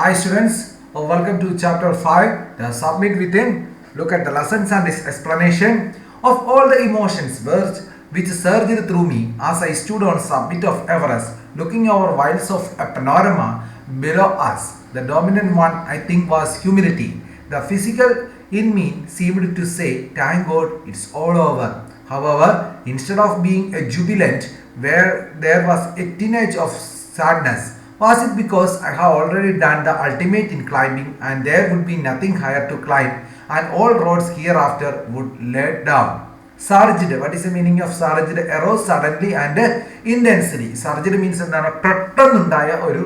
Hi students, welcome to chapter 5, the Submit Within. Look at the lessons and its explanation of all the emotions which surged through me as I stood on summit of Everest, looking over wilds of a panorama below us. The dominant one I think was humility. The physical in me seemed to say, thank God it's all over. However, instead of being a jubilant, where there was a tinge of sadness, was it because I have already done the ultimate in climbing and there would be nothing higher to climb and all roads hereafter would lead down? Surged. What is the meaning of surged? Arose suddenly and intensely. Surged means എന്താണ് പെട്ടെന്നുണ്ടായ ഒരു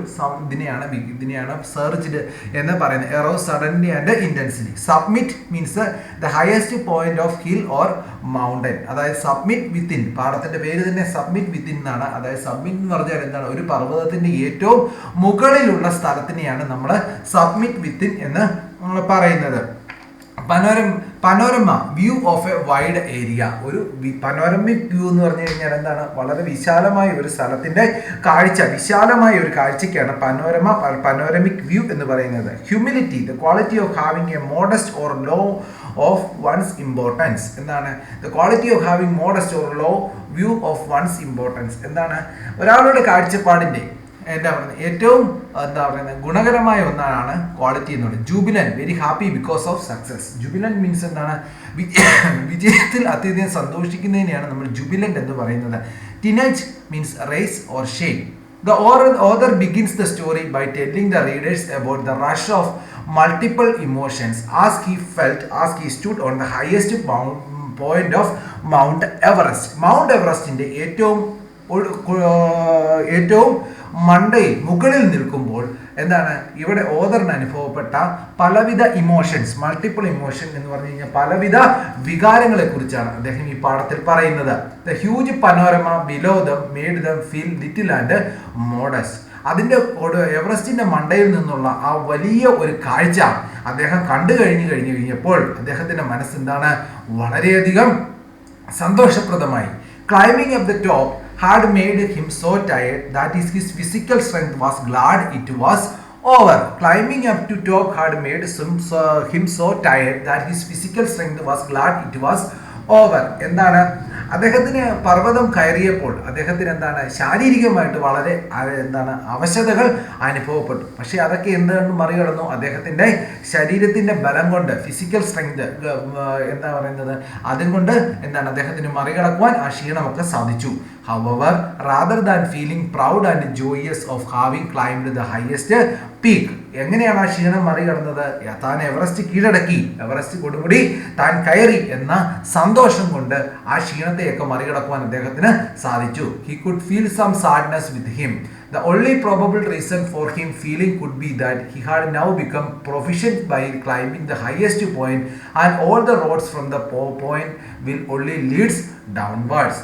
ഇതിനെയാണ് surged എന്ന് പറയുന്നത്. Arose suddenly and intensely. Submit means the highest point of hill or mountain. അതായത് submit within. പാഠത്തിന്റെ പേര് തന്നെ submit within എന്നാണ്. അതായത് submit എന്ന് പറഞ്ഞാൽ എന്താണ്? ഒരു പർവ്വതത്തിന്റെ ഏറ്റവും മുകളിലുള്ള സ്ഥലത്തിനെയാണ് നമ്മൾ submit within എന്ന് പറയുന്നത്. Panorama view of A wide area. ഒരു പനോരമിക് വ്യൂ എന്ന് പറഞ്ഞു കഴിഞ്ഞാൽ എന്താണ്? വളരെ വിശാലമായ ഒരു സ്ഥലത്തിന്റെ കാഴ്ച, വിശാലമായ ഒരു കാഴ്ചയ്ക്കാണ് പനോരമിക് വ്യൂ എന്ന് പറയുന്നത്. Humility, the quality of having a modest or low of one's importance. എന്താണ്? The quality of having modest or low view of one's importance. എന്താണ്? ഒരാളുടെ കാഴ്ചപ്പാടിന്റെ ഏറ്റവും ഗുണകരമായ ഒന്നാണ് ക്വാളിറ്റി എന്ന് പറയുന്നത്. Jubilant, very happy because of success. Jubilant means എന്താണ്? വിജയത്തിൽ അത്യധികം സന്തോഷിക്കുന്നതിനെയാണ് നമ്മൾ ജൂബിലന്റ് എന്ന് പറയുന്നത്. Tinge means race or shake. The author begins the story by telling the readers about the rush of multiple emotions as he stood on the highest point of Mount Everest. Mount Everestന്റെ ഏറ്റവും മണ്ടയിൽ മുകളിൽ നിൽക്കുമ്പോൾ എന്താണ് ഇവിടെ ഓദറിന് അനുഭവപ്പെട്ട പലവിധ emotions, multiple emotion എന്ന് പറഞ്ഞു കഴിഞ്ഞാൽ പലവിധ വികാരങ്ങളെ കുറിച്ചാണ് അദ്ദേഹം ഈ പാഠത്തിൽ പറയുന്നത്. The huge panorama below dum made dum feel little and modest. അതിൻ്റെ എവറസ്റ്റിന്റെ മണ്ടയിൽ നിന്നുള്ള ആ വലിയ ഒരു കാഴ്ച അദ്ദേഹം കണ്ടു കഴിഞ്ഞപ്പോൾ അദ്ദേഹത്തിന്റെ മനസ്സെന്താണ്? വളരെയധികം സന്തോഷപ്രദമായി. Climbing up the top had made him so tired that his physical strength was glad it was over. Climbing up to top had made him so tired that his physical strength was glad it was over. എന്താണ്? അദ്ദേഹത്തിന് പർവ്വതം കയറിയപ്പോൾ അദ്ദേഹത്തിന് എന്താണ്? ശാരീരികമായിട്ട് വളരെ അവശതകൾ അനുഭവപ്പെട്ടു. പക്ഷെ അതൊക്കെ എന്താണ് മറികടന്നു? അദ്ദേഹത്തിന്റെ ശരീരത്തിന്റെ ബലം കൊണ്ട്, ഫിസിക്കൽ സ്ട്രെങ്ത് എന്താ പറയുന്നത്, അതുകൊണ്ട് എന്താണ് അദ്ദേഹത്തിന് മറികടക്കുവാൻ ആ ക്ഷീണമൊക്കെ സാധിച്ചു. However, rather than feeling proud and joyous of having climbed the highest peak, എങ്ങനെയാണ് ആ ക്ഷീണം മറികടന്നത്? താൻ എവറസ്റ്റ് കീഴടക്കി, എവറസ്റ്റ് കൊടുമുടി താൻ കയറി എന്ന സന്തോഷം കൊണ്ട് ആ ക്ഷീണത്തെയൊക്കെ മറികടക്കുവാൻ അദ്ദേഹത്തിന് സാധിച്ചു. He could feel some sadness with him. The only probable reason for him feeling could be that he had now become proficient by climbing the highest point and all the roads from the point will only leads downwards.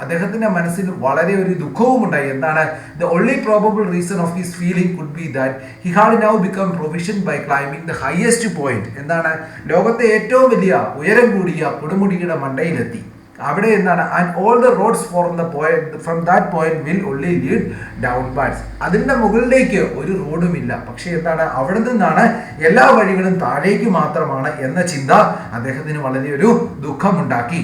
അദ്ദേഹത്തിന്റെ മനസ്സിൽ വളരെ ഒരു ദുഃഖവും ഉണ്ടായി. എന്താണ്? The only probable reason of his feeling could be that he had now become proficient by climbing the highest point. എന്താണ്? ലോകത്തെ ഏറ്റവും വലിയ ഉയരം കൂടിയ കൊടുമുടിയുടെ മണ്ടയിലെത്തി. അവിടെ എന്താണ്? And all the roads from that point will only lead downwards. അതിന്റെ മുകളിലേക്ക് ഒരു റോഡുമില്ല, പക്ഷെ എന്താണ്? അവിടെ നിന്നാണ് എല്ലാ വഴികളും താഴേക്ക് മാത്രമാണ് എന്ന ചിന്ത അദ്ദേഹത്തിന് വളരെയൊരു ദുഃഖമുണ്ടാക്കി.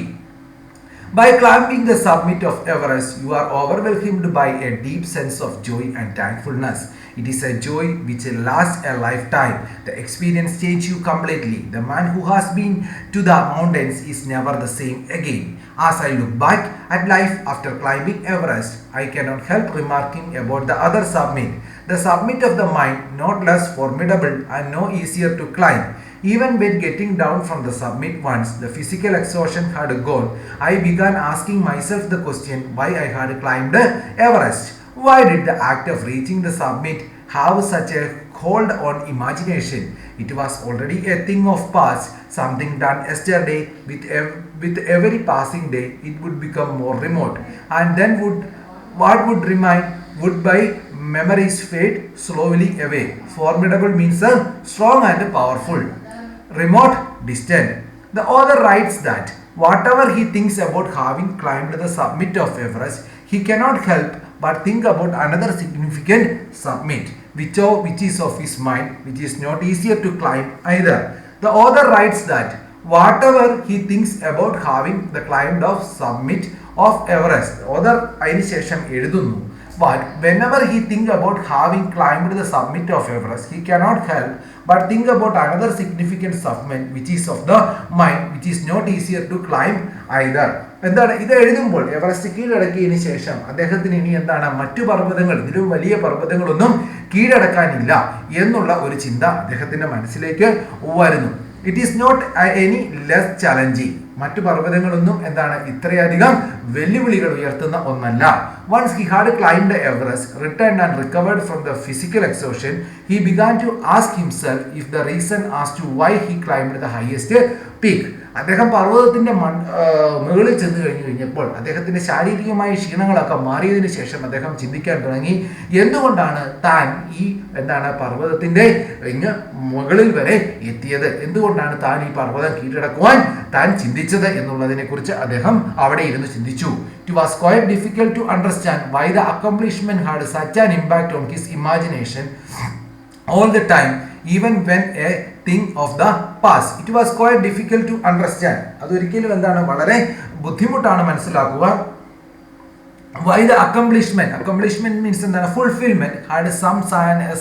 By climbing the summit of Everest, you are overwhelmed by a deep sense of joy and thankfulness. It is a joy which lasts a lifetime. The experience changes you completely. The man who has been to the mountains is never the same again. As I look back at life after climbing Everest, I cannot help remarking about the other summit. The summit of the mind, not less formidable and no easier to climb. Even when getting down from the summit once the physical exhaustion had gone, I began asking myself the question why I had climbed Everest. Why did the act of reaching the summit have such a hold on imagination? It was already a thing of past, something done yesterday. With every passing day, it would become more remote. And then what would remain would by memories fade slowly away. Formidable means strong and powerful. Remote, distant. The author writes that whatever he thinks about having climbed the summit of Everest, he cannot help but think about another significant summit, which is of his mind, which is not easier to climb either. The author writes that whatever he thinks about having the climbed of summit of Everest, author അതിന് ശേഷം എഴുതുന്നു, but whenever he think about having climbed the summit of Everest, he cannot help but think about another significant summit which is of the mind, which is not easier to climb either. എന്താണ് ഇത് എഴുതുമ്പോൾ Everest കീഴടക്കിയതിന് ശേഷം അദ്ദേഹത്തിന് ഇനി എന്താണ് മറ്റു പർവ്വതങ്ങൾ, ഇതിലും വലിയ പർവ്വതങ്ങളൊന്നും കീഴടക്കാനില്ല എന്നുള്ള ഒരു ചിന്ത അദ്ദേഹത്തിന്റെ മനസ്സിലേക്ക് വരുന്നു. It is not any less challenging, മറ്റു പർവ്വതങ്ങളൊന്നും എന്താണ് ഇത്രയധികം വെല്ലുവിളികൾ ഉയർത്തുന്ന ഒന്നല്ല. Once he had climbed Everest, returned and recovered from the physical exhaustion, he began to ask himself if the reason as to why he climbed the highest peak. അദ്ദേഹം പർവ്വതത്തിന്റെ മുകളിൽ ചെന്ന് കഴിഞ്ഞപ്പോൾ അദ്ദേഹത്തിന്റെ ശാരീരികമായ ക്ഷീണങ്ങളൊക്കെ മാറിയതിനു ശേഷം അദ്ദേഹം ചിന്തിക്കാൻ തുടങ്ങി, എന്തുകൊണ്ടാണ് താൻ ഈ എന്താണ് പർവ്വതത്തിന്റെ മുകളിൽ വരെ എത്തിയത്, എന്തുകൊണ്ടാണ് താൻ ഈ പർവ്വതം കീഴടക്കുവാൻ താൻ ചിന്തിച്ചത് എന്നുള്ളതിനെ കുറിച്ച് അദ്ദേഹം അവിടെ ഇരുന്ന് ചിന്തിച്ചു. It was quite difficult to understand why the accomplishment had such an impact on his imagination all the time, even when a thing of the past. It was quite difficult to understand. അതൊരിക്കലും എന്താണ് വളരെ ബുദ്ധിമുട്ടാണ് മനസ്സിലാക്കുക. Why the accomplishment means എന്താണ് fulfillment had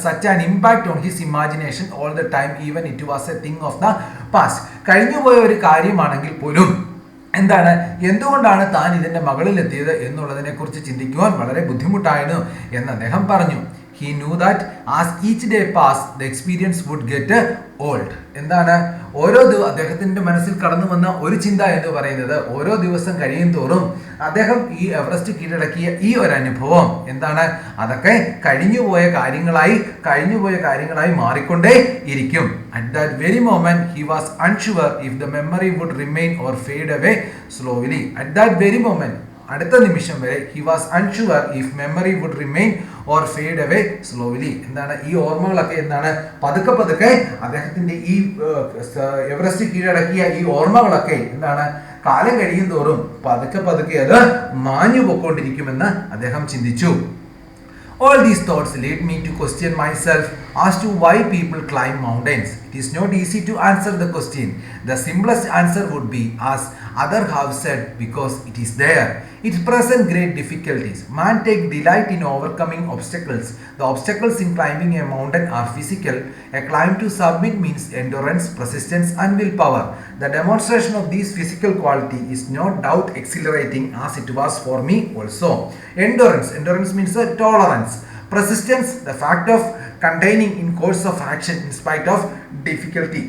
such an impact on his imagination all the time, even it was a thing of the past. കഴിഞ്ഞുപോയ ഒരു കാര്യമാണെങ്കിൽ പോലും എന്താണ് എന്തുകൊണ്ടാണ് താൻ ഇതിന്റെ മകളിലെത്തിയത് എന്നുള്ളതിനെ കുറിച്ച് ചിന്തിക്കുവാൻ വളരെ ബുദ്ധിമുട്ടായിരുന്നു എന്ന് അദ്ദേഹം പറഞ്ഞു. He knew that as each day passed, the experience would get old. എന്താണ് അദ്ദേഹത്തിന്റെ മനസ്സിൽ കടന്നു വന്ന ഒരു ചിന്ത എന്ന് പറയുന്നത്, ഓരോ ദിവസം കഴിയും തോറും അദ്ദേഹം ഈ എവറസ്റ്റ് കീഴടക്കിയ ഈ ഒരു അനുഭവം എന്താണ് അതൊക്കെ കഴിഞ്ഞുപോയ കാര്യങ്ങളായി മാറിക്കൊണ്ടേ ഇരിക്കും. At that very moment he was unsure if the memory would remain or fade away slowly. At that very moment, അടുത്ത നിമിഷം വരെ he was unsure if memory would remain or fade away slowly. എന്താണ് ഈ ഓർമ്മകളൊക്കെ എന്താണ് പതുക്കെ അദ്ദേഹത്തിന്റെ ഈ എവറസ്റ്റ് കീഴടക്കിയ ഈ ഓർമ്മകളൊക്കെ എന്താണ് കാലം കഴിയും തോറും പതുക്കെ അത് മാഞ്ഞു പോയിക്കൊണ്ടിരിക്കുമെന്ന് അദ്ദേഹം ചിന്തിച്ചു. All these thoughts led me to question myself as to why people climb mountains. It is not easy to answer the question. The simplest answer would be, as others have said, because it is there. It presents great difficulties. Man takes delight in overcoming obstacles. The obstacles in climbing a mountain are physical. A climb to summit means endurance, persistence, and willpower. The demonstration of these physical quality is no doubt exhilarating, as it was for me also. Endurance means tolerance. Persistence, the fact of containing in course of action in spite of difficulty.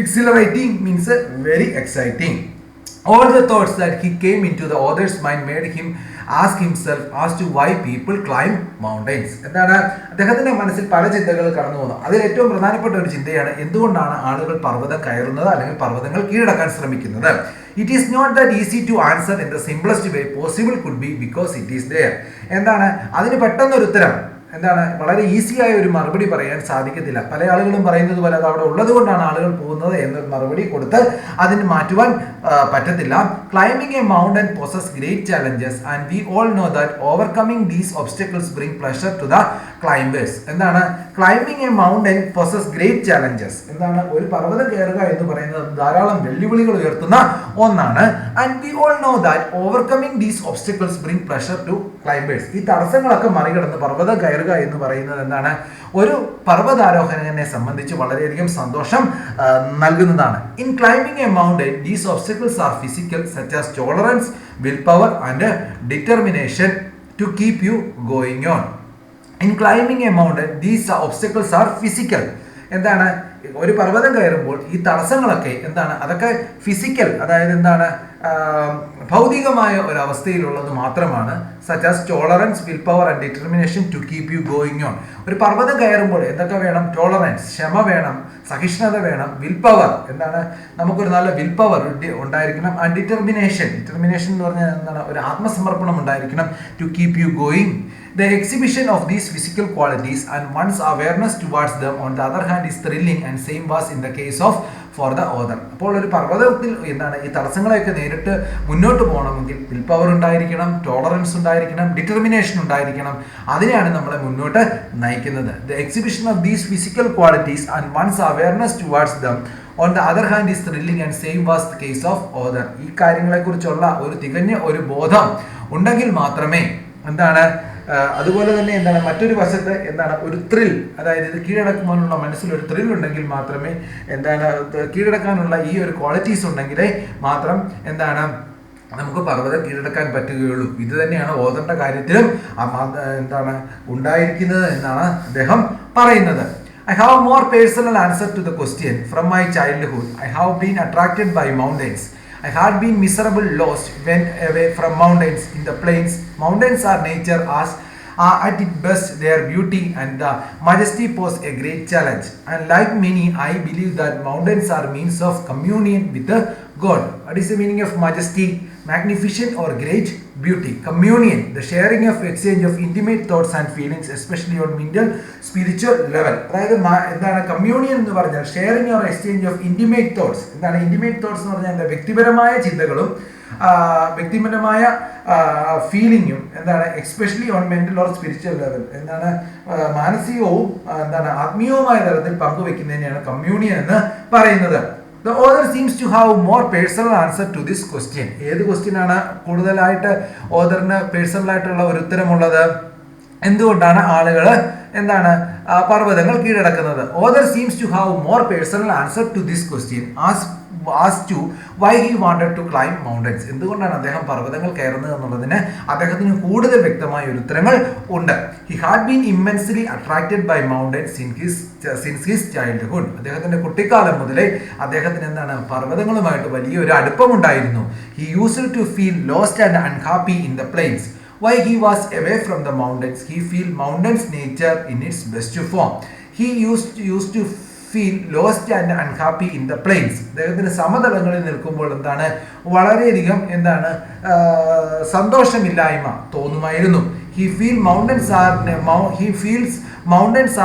Exhilarating means very exciting. All the thoughts that he came into the author's mind made him ask himself as to why people climb mountains. എന്താണ് അദ്ദേഹത്തിന്റെ മനസ്സിൽ പല ചിന്തകൾ കടന്നു വന്നു. അതിൽ ഏറ്റവും പ്രധാനപ്പെട്ട ഒരു ചിന്തയാണ്, എന്തുകൊണ്ടാണ് ആളുകൾ പർവ്വതം കയറുന്നത് അല്ലെങ്കിൽ പർവ്വതങ്ങൾ കീഴടക്കാൻ ശ്രമിക്കുന്നത്. It is not that easy to answer in the simplest way possible could be, because it is there. എന്താണ് അതിന് പെട്ടെന്നൊരു ഉത്തരം എന്താണ് വളരെ ഈസിയായ ഒരു മറുപടി പറയാൻ സാധിക്കത്തില്ല. പല ആളുകളും പറയുന്നത് പോലെ അത് അവിടെ ഉള്ളത് കൊണ്ടാണ് ആളുകൾ പോകുന്നത് എന്നൊരു മറുപടി കൊടുത്ത് അതിന് മാറ്റുവാൻ പറ്റത്തില്ല. Climbing a mountain poses great challenges and we all know that overcoming these obstacles bring pleasure to the climbers. എന്താണ് climbing a mountain poses great challenges, എന്താണ് ഒരു പർവ്വതം കയറുക എന്ന് പറയുന്നത് ധാരാളം വെല്ലുവിളികൾ ഉയർത്തുന്ന ഒന്നാണ്. And we all know that overcoming these obstacles bring pleasure to climbers. ഈ തടസ്സങ്ങളൊക്കെ മറികടന്ന് പർവ്വതം കയറുക എന്ന് പറയുന്നത് എന്താണ് ഒരു പർവ്വതാരോഹകനെ സംബന്ധിച്ച് വളരെയധികം സന്തോഷം നൽകുന്നതാണ്. In climbing a mountain these obstacles are physical, such as tolerance, will power and determination to keep you going on. In climbing a mountain these obstacles are physical. എന്താണ് ഒരു പർവ്വതം കയറുമ്പോൾ ഈ തടസ്സങ്ങളൊക്കെ എന്താണ് അതൊക്കെ ഫിസിക്കൽ, അതായത് എന്താണ് ഭൗതികമായ ഒരു അവസ്ഥയിലുള്ളത് മാത്രമാണ്. Such as tolerance, will power and determination to keep you going on. ഒരു പർവ്വതം കയറുമ്പോൾ എന്തൊക്കെ വേണം? ടോളറൻസ്, ക്ഷമ വേണം, സഹിഷ്ണുത വേണം, വിൽ പവർ, എന്താണ് നമുക്കൊരു നല്ല വിൽ പവർ ഉണ്ടായിരിക്കണം, ആൻഡ് ഡിറ്റർമിനേഷൻ എന്ന് പറഞ്ഞാൽ എന്താണ് ഒരു ആത്മസമർപ്പണം ഉണ്ടായിരിക്കണം. To keep you going. The exhibition of these physical qualities and one's awareness towards them on the other hand is thrilling and same was in the case of for the author. അപ്പോൾ ഒരു പർവ്വതത്തിൽ എന്താണ് ഈ തടസ്സങ്ങളെയൊക്കെ നേരിട്ട് മുന്നോട്ട് പോകണമെങ്കിൽ will power ഉണ്ടായിരിക്കണം, tolerance ഉണ്ടായിരിക്കണം, ഡിറ്റർമിനേഷൻ ഉണ്ടായിരിക്കണം. അതിനെയാണ് നമ്മളെ മുന്നോട്ട് നയിക്കുന്നത്. The exhibition of these physical qualities and one's awareness towards them on the other hand is thrilling and same was the case of author. ഈ കാര്യങ്ങളെക്കുറിച്ചുള്ള ഒരു തികഞ്ഞ ഒരു ബോധം ഉണ്ടെങ്കിൽ മാത്രമേ എന്താണ് അതുപോലെ തന്നെ എന്താണ് മറ്റൊരു വശത്ത് എന്താണ് ഒരു ത്രിൽ, അതായത് ഇത് കീഴടക്കുവാനുള്ള മനസ്സിലൊരു ത്രിൽ ഉണ്ടെങ്കിൽ മാത്രമേ എന്താണ് കീഴടക്കാനുള്ള ഈ ഒരു ക്വാളിറ്റീസ് ഉണ്ടെങ്കിലേ മാത്രം എന്താണ് നമുക്ക് പർവ്വതം കീഴടക്കാൻ പറ്റുകയുള്ളൂ. ഇത് തന്നെയാണ് ഓഥറിന്റെ കാര്യത്തിലും എന്താണ് ഉണ്ടായിരിക്കുന്നത് എന്നാണ് അദ്ദേഹം പറയുന്നത്. I have a more personal answer to the question. From my childhood, I have been attracted by mountains. I had been miserable, lost, went away from mountains in the plains. Mountains are nature as at its best, their beauty and the majesty pose a great challenge. And like many, I believe that mountains are means of communion with the God. What is the meaning of majesty? Magnificent or great beauty. Communion, the sharing of exchange of intimate thoughts and feelings, especially on mental spiritual level. അതായത് എന്താണ് communion എന്ന് പറഞ്ഞാൽ sharing or exchange of intimate thoughts. എന്താണ് intimate thoughts എന്ന് പറഞ്ഞാൽ വ്യക്തിപരമായ ചിന്തകളും വ്യക്തിപരമായ ഫീലിങ്ങും എന്താണ് especially on mental or spiritual level, എന്താണ് മാനസികവും എന്താണ് ആത്മീയവുമായ തലത്തിൽ പങ്കുവെക്കുന്നതിനെയാണ് കമ്മ്യൂണിയൻ എന്ന് പറയുന്നത്. The author seems to have more personal answer to this question. ഏത് ക്വസ്റ്റ്യൻ ആണ് കൂടുതലായിട്ട് ഓഥറിന് പേഴ്സണൽ ആയിട്ടുള്ള ഒരു ഉത്തരമുള്ളത്? എന്തുകൊണ്ടാണ് ആളുകൾ എന്താണ് പർവ്വതങ്ങൾ കീഴടക്കുന്നത്? Author seems to have more personal answer to this question as to why he wanted to climb mountains. എന്തുകൊണ്ടാണ് അദ്ദേഹം പർവ്വതങ്ങൾ കയറുന്നത് എന്നുള്ളതിന് അദ്ദേഹത്തിന് കൂടുതൽ വ്യക്തമായ ഒരു ഉത്തരങ്ങൾ ഉണ്ട്. He had been immensely attracted by mountains since his childhood. അദ്ദേഹത്തിന്റെ കുട്ടിക്കാലം മുതലേ അദ്ദേഹത്തിന് എന്താണ് പർവ്വതങ്ങളുമായിട്ട് വലിയൊരു അടുപ്പമുണ്ടായിരുന്നു. He used to feel lost and unhappy in the plains. Why he was away from the mountains, he feel mountains nature in its best form. He used to feel lost and unhappy in the plains. അദ്ദേഹത്തിന് സമതലങ്ങളിൽ നിൽക്കുമ്പോൾ എന്താണ് വളരെയധികം എന്താണ് സന്തോഷമില്ലായ്മ തോന്നുമായിരുന്നു. He feels mountains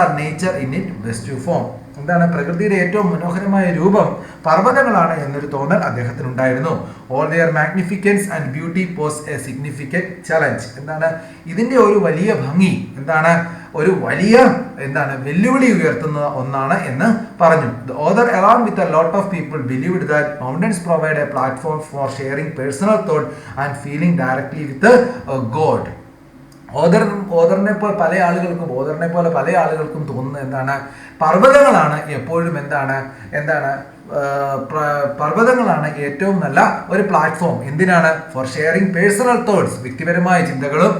are nature in its best form. എന്താണ് പ്രകൃതിയുടെ ഏറ്റവും മനോഹരമായ രൂപം പർവ്വതങ്ങളാണ് എന്നൊരു തോന്നൽ അദ്ദേഹത്തിനുണ്ടായിരുന്നു. All their magnificence and beauty pose a significant challenge. എന്താണ് ഇതിന്റെ ഒരു വലിയ ഭംഗി എന്താണ് ഒരു വലിയ എന്താണ് വെല്ലുവിളി ഉയർത്തുന്ന ഒന്നാണ് എന്ന് പറഞ്ഞു. The author along with a lot of people believed that mountains provide a platform for sharing personal thought and feeling directly with God. ഓഥറിനെ പോലെ പല ആളുകൾക്കും തോന്നുന്നത് എന്താണ് പർവ്വതങ്ങളാണ് എപ്പോഴും എന്താണ് പർവ്വതങ്ങളാണ് ഏറ്റവും നല്ല ഒരു പ്ലാറ്റ്ഫോം. എന്തിനാണ്? ഫോർ ഷെയറിംഗ് പേഴ്സണൽ തോട്ട്സ്, വ്യക്തിപരമായ ചിന്തകളും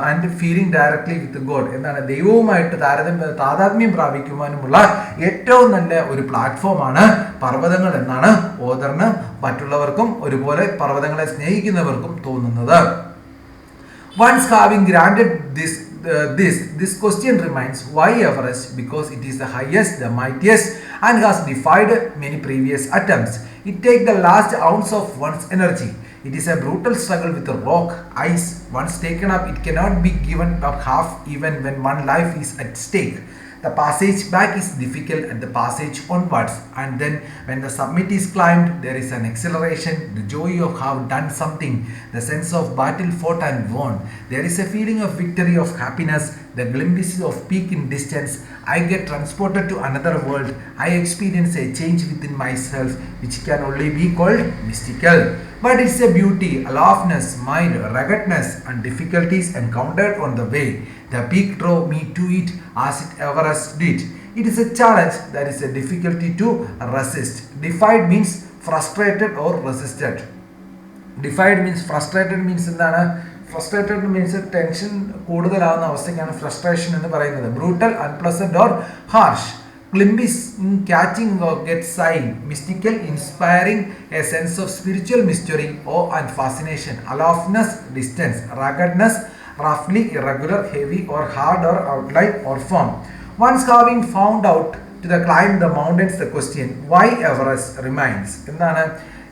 and feeling directly with God, എന്താണ് ദൈവവുമായിട്ട് താതാത്മ്യം പ്രാപിക്കുവാനുമുള്ള ഏറ്റവും നല്ല ഒരു പ്ലാറ്റ്ഫോമാണ് പർവ്വതങ്ങൾ എന്നാണ് ഓഥറിന് മറ്റുള്ളവർക്കും ഒരുപോലെ പർവ്വതങ്ങളെ സ്നേഹിക്കുന്നവർക്കും തോന്നുന്നത്. Once having granted this question remains, why Everest? Because it is the highest, the mightiest, and has defied many previous attempts. It takes the last ounce of one's energy. It is a brutal struggle with the rock, ice. Once taken up, it cannot be given up half, even when one life is at stake. The passage back is difficult and the passage onwards, and then when the summit is climbed, there is an exhilaration, the joy of have done something, the sense of battle fought and won. There is a feeling of victory, of happiness, the glimpses of peak in distance. I get transported to another world. I experience a change within myself, which can only be called mystical. But it's a beauty, aloofness, mind, ruggedness, and difficulties encountered on the way. The peak drove me to it as it Everest did. It is a challenge that is a difficulty to resist. Defied means frustrated or resisted. Defied means frustrated means എന്താണ്? Frustrated means tension കൂടുതലാവുന്ന അവസ്ഥയ്ക്കാണ് frustration എന്ന് പറയുന്നത്. Brutal, unpleasant or harsh. Glimpse, catching or get sighing. Mystical, inspiring a sense of spiritual mystery, awe and fascination. Aloofness, distance. Ruggedness, roughly, irregular, heavy or hard or outline or form. Once having found out to the climb the mountains, the question why Everest remains. എന്താണ്?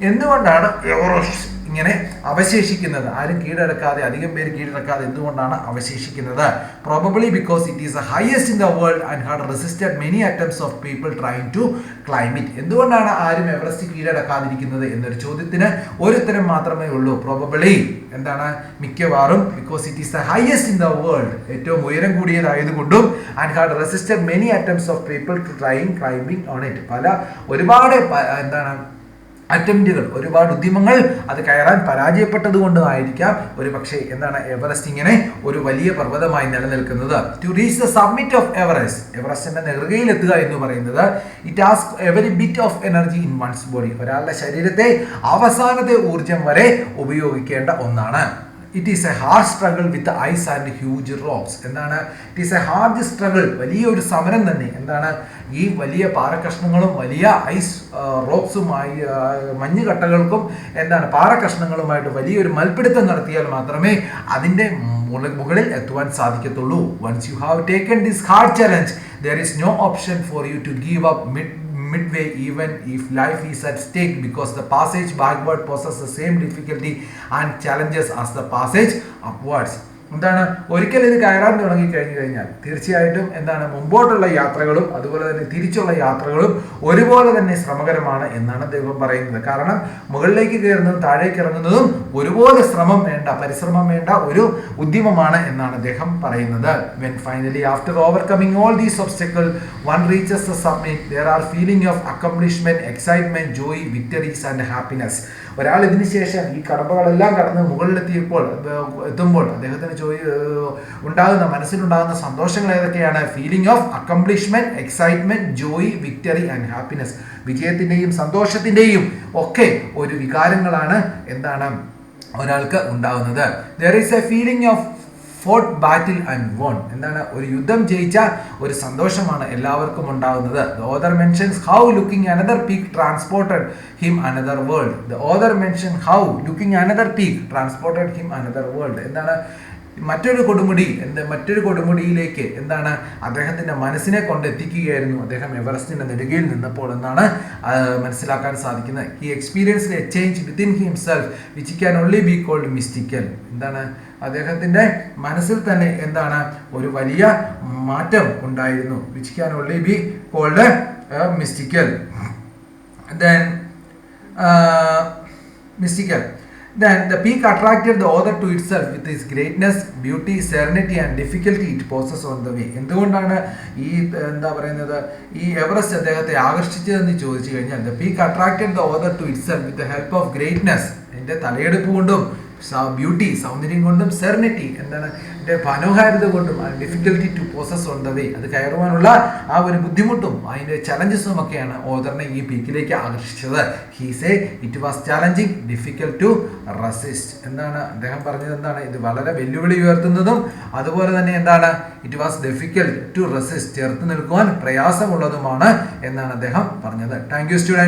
എന്തുകൊണ്ടാണ് Everest ഇങ്ങനെ അവശേഷിക്കുന്നത്, ആരും കീഴടക്കാതെ, അധികം പേര് കീഴടക്കാതെ എന്തുകൊണ്ടാണ് അവശേഷിക്കുന്നത്? Probably because it is the highest in the world and had resisted many attempts of people trying to climb it. എന്തുകൊണ്ടാണ് ആരും എവറസ്റ്റ് കീഴടക്കാതിരിക്കുന്നത് എന്നൊരു ചോദ്യത്തിന് ഒരു ഉത്തരം മാത്രമേ ഉള്ളൂ, പ്രോബബ്ലി. എന്താണ്? മിക്കവാറും because it is the highest in the world, ഏറ്റവും ഉയരം കൂടിയതായതുകൊണ്ടും, and had resisted many attempts of people to climbing on it, ഒരുപാട് എന്താണ് അറ്റംപ്റ്റുകൾ, ഒരുപാട് ഉദ്യമങ്ങൾ അത് കയറാൻ പരാജയപ്പെട്ടത് കൊണ്ടായിരിക്കാം ഒരു പക്ഷേ എന്താണ് എവറസ്റ്റ് ഇങ്ങനെ ഒരു വലിയ പർവ്വതമായി നിലനിൽക്കുന്നത്. To reach the submit of എവറസ്റ്റിന്റെ നെറുകയിൽ എത്തുക എന്ന് പറയുന്നത് it has every bit of energy in one's body, ഒരാളുടെ ശരീരത്തെ അവസാനത്തെ ഊർജം വരെ ഉപയോഗിക്കേണ്ട ഒന്നാണ്. It is a hard struggle with ice and huge rocks. എന്താണ്? It is a hard struggle, വലിയൊരു സമരം തന്നെ. എന്താണ്? ഈ വലിയ പാറക്കഷ്ണങ്ങളും വലിയ ഐസ് റോക്സുമായി, മഞ്ഞുകട്ടകൾക്കും എന്താണ് പാറക്കഷ്ണങ്ങളുമായിട്ട് വലിയൊരു മൽപ്പിടുത്തം നടത്തിയാൽ മാത്രമേ അതിൻ്റെ മുകളിൽ എത്തുവാൻ സാധിക്കത്തുള്ളൂ. Once you have taken this hard challenge there is no option for you to give up midway, even if life is at stake, because the passage backward poses the same difficulty and challenges as the passage upwards. എന്താണ്? ഒരിക്കൽ ഇത് കയറാൻ തുടങ്ങി കഴിഞ്ഞു കഴിഞ്ഞാൽ തീർച്ചയായിട്ടും എന്താണ് മുമ്പോട്ടുള്ള യാത്രകളും അതുപോലെ തന്നെ തിരിച്ചുള്ള യാത്രകളും ഒരുപോലെ തന്നെ ശ്രമകരമാണ് എന്നാണ് അദ്ദേഹം പറയുന്നത്. കാരണം മുകളിലേക്ക് കയറുന്നതും താഴേക്ക് ഇറങ്ങുന്നതും ഒരുപോലെ പരിശ്രമം വേണ്ട ഒരു ഉദ്യമമാണ് എന്നാണ് അദ്ദേഹം പറയുന്നത്. When finally after overcoming all these obstacles one reaches the summit, there are feeling of accomplishment, excitement, joy, victories and happiness. ഒരാൾ ഇതിന് ശേഷം ഈ കടമ്പകളെല്ലാം കടന്ന് എത്തുമ്പോൾ അദ്ദേഹത്തിന് മനസ്സിലുണ്ടാകുന്ന സന്തോഷങ്ങൾ ഏതൊക്കെയാണ്? Feeling of accomplishment, excitement, joy, victory and happiness. വിജയത്തിന്റെയും സന്തോഷത്തിന്റെയും ഒക്കെ ഒരു വികാരങ്ങളാണ് എന്താണ് ഒരാൾക്ക് ഉണ്ടാകുന്നത്. there is a feeling of fought battle and won. എന്താണ്? ഒരു യുദ്ധം ജയിച്ച ഒരു സന്തോഷമാണ് എല്ലാവർക്കും ഉണ്ടാകുന്നത്. The author mentions how looking another peak transported him another world. The author mentioned how looking another peak transported him another world. എന്താണ്? മറ്റൊരു കൊടുമുടിയിലേക്ക് എന്താണ് അദ്ദേഹത്തിന്റെ മനസ്സിനെ കൊണ്ടെത്തിക്കുകയായിരുന്നു അദ്ദേഹം എവറസ്റ്റിന്റെ നെടുകയിൽ നിന്നപ്പോൾ എന്നാണ് മനസ്സിലാക്കാൻ സാധിക്കുന്നത്. He experienced a change within himself which can only be called mystical. എന്താണ്? അദ്ദേഹത്തിന്റെ മനസ്സിൽ തന്നെ എന്താണ് ഒരു വലിയ മാറ്റം ഉണ്ടായിരുന്നു. which can only be called mystical. Then the peak attracted the author to itself with its greatness, beauty, serenity and difficulty it poses on the way. എന്തുകൊണ്ടാണ് ഈ ഈ എവറസ്റ്റ് അദ്ദേഹത്തെ ആകർഷിച്ചതെന്ന് ചോദിച്ചു കഴിഞ്ഞാൽ the peak attracted the author to itself with the help of greatness, എൻ്റെ തലയെടുപ്പ് കൊണ്ടും beauty, സൗന്ദര്യം കൊണ്ടും, സെറനിറ്റി എന്താണ് മനോഹാരിത കൊണ്ടും, difficulty to possess on the way, അത് കയറുവാനുള്ള ആ ഒരു ബുദ്ധിമുട്ടും അതിൻ്റെ ചലഞ്ചസും ഒക്കെയാണ് ഓതറിനെ ഈ പീക്കിലേക്ക് ആകർഷിച്ചത്. He say it was challenging, difficult to resist. എന്താണ് അദ്ദേഹം പറഞ്ഞത്? എന്താണ്? ഇത് വളരെ വെല്ലുവിളി ഉയർത്തുന്നതും അതുപോലെ തന്നെ എന്താണ് it was difficult to resist, ചെറുത്ത് നിൽക്കുവാൻ പ്രയാസമുള്ളതുമാണ് എന്നാണ് അദ്ദേഹം പറഞ്ഞത്. Thank you students.